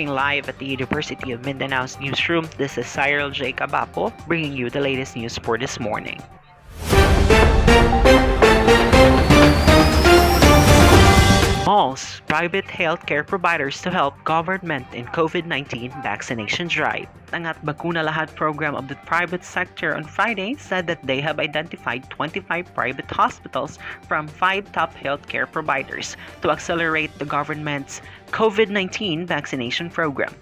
Reporting live at the University of Mindanao's newsroom, this is Cyril J. Cabapo bringing you the latest news for this morning. Malls, private healthcare providers to help government in COVID-19 vaccination drive. Angat Bakuna Lahat program of the private sector on Friday said that they have identified 25 private hospitals from 5 top healthcare providers to accelerate the government's COVID-19 vaccination program.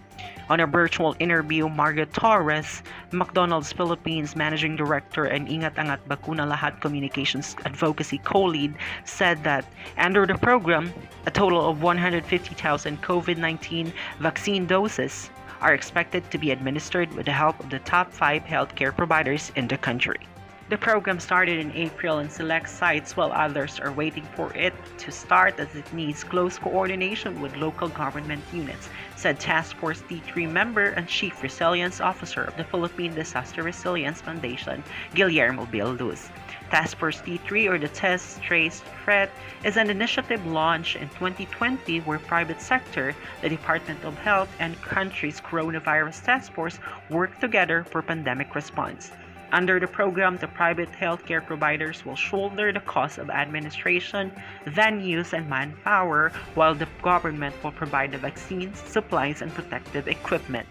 On a virtual interview, Margaret Torres, McDonald's Philippines Managing Director and Ingat Angat Bakuna Lahat Communications Advocacy Co-Lead, said that under the program, a total of 150,000 COVID-19 vaccine doses are expected to be administered with the help of the top 5 healthcare providers in the country. The program started in April in select sites while others are waiting for it to start as it needs close coordination with local government units, said Task Force T3 member and Chief Resilience Officer of the Philippine Disaster Resilience Foundation, Guillermo Bill-Luz. Task Force T3, or the Test, Trace, Threat, is an initiative launched in 2020 where private sector, the Department of Health, and country's coronavirus task force work together for pandemic response. Under the program, the private healthcare providers will shoulder the cost of administration, venues, and manpower, while the government will provide the vaccines, supplies, and protective equipment.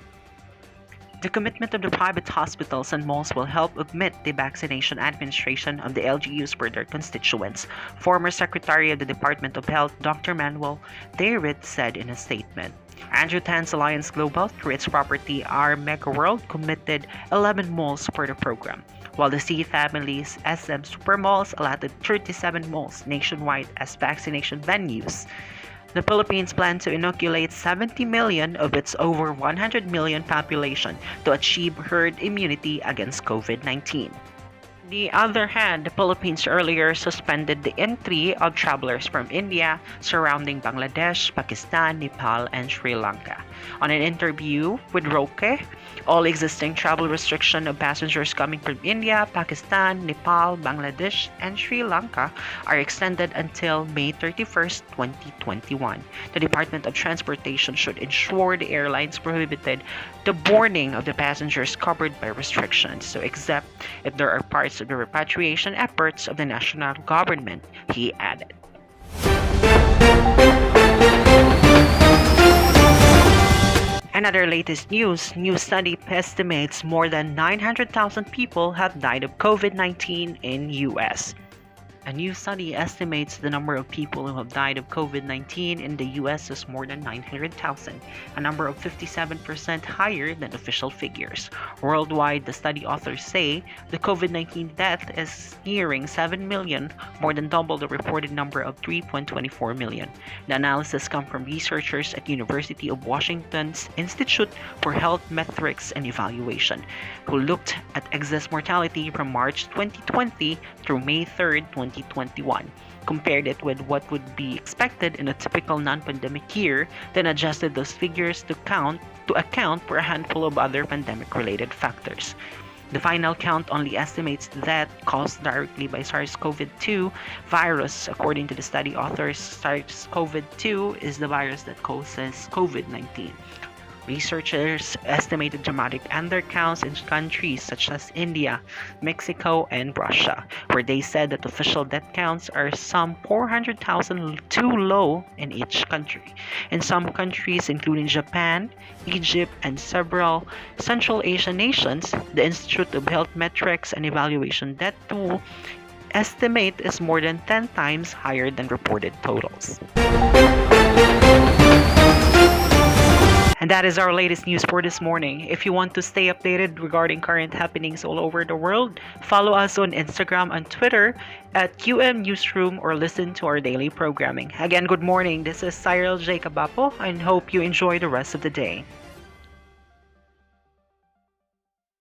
The commitment of the private hospitals and malls will help augment the vaccination administration of the LGUs for their constituents, former Secretary of the Department of Health Dr. Manuel Dayrit said in a statement. Andrew Tan's Alliance Global, through its property R Mega World, committed 11 malls for the program, while the C Family's SM Supermalls allotted 37 malls nationwide as vaccination venues. The Philippines plans to inoculate 70 million of its over 100 million population to achieve herd immunity against COVID-19. On the other hand, the Philippines earlier suspended the entry of travelers from India, surrounding Bangladesh, Pakistan, Nepal, and Sri Lanka. On an interview with Roque, all existing travel restriction of passengers coming from India, Pakistan, Nepal, Bangladesh, and Sri Lanka are extended until May 31st, 2021. The Department of Transportation should ensure the airlines prohibited the boarding of the passengers covered by restrictions, so except if there are parts of the repatriation efforts of the national government, he added. Another latest news, new study estimates more than 900,000 people have died of COVID-19 in US. A new study estimates the number of people who have died of COVID-19 in the US as more than 900,000, a number of 57% higher than official figures. Worldwide, the study authors say the COVID-19 death is nearing 7 million, more than double the reported number of 3.24 million. The analysis comes from researchers at University of Washington's Institute for Health Metrics and Evaluation, who looked at excess mortality from March 2020 through May 3rd, 2021, compared it with what would be expected in a typical non-pandemic year, then adjusted those figures to account for a handful of other pandemic-related factors. The final count only estimates death caused directly by SARS-CoV-2 virus. According to the study authors, SARS-CoV-2 is the virus that causes COVID-19. Researchers estimated dramatic undercounts in countries such as India, Mexico, and Russia, where they said that official death counts are some 400,000 too low in each country. In some countries, including Japan, Egypt, and several Central Asian nations, the Institute of Health Metrics and Evaluation death toll estimate is more than 10 times higher than reported totals. And that is our latest news for this morning. If you want to stay updated regarding current happenings all over the world, follow us on Instagram and Twitter at Newsroom or listen to our daily programming. Again, good morning. This is Cyril J. Cabapo and hope you enjoy the rest of the day.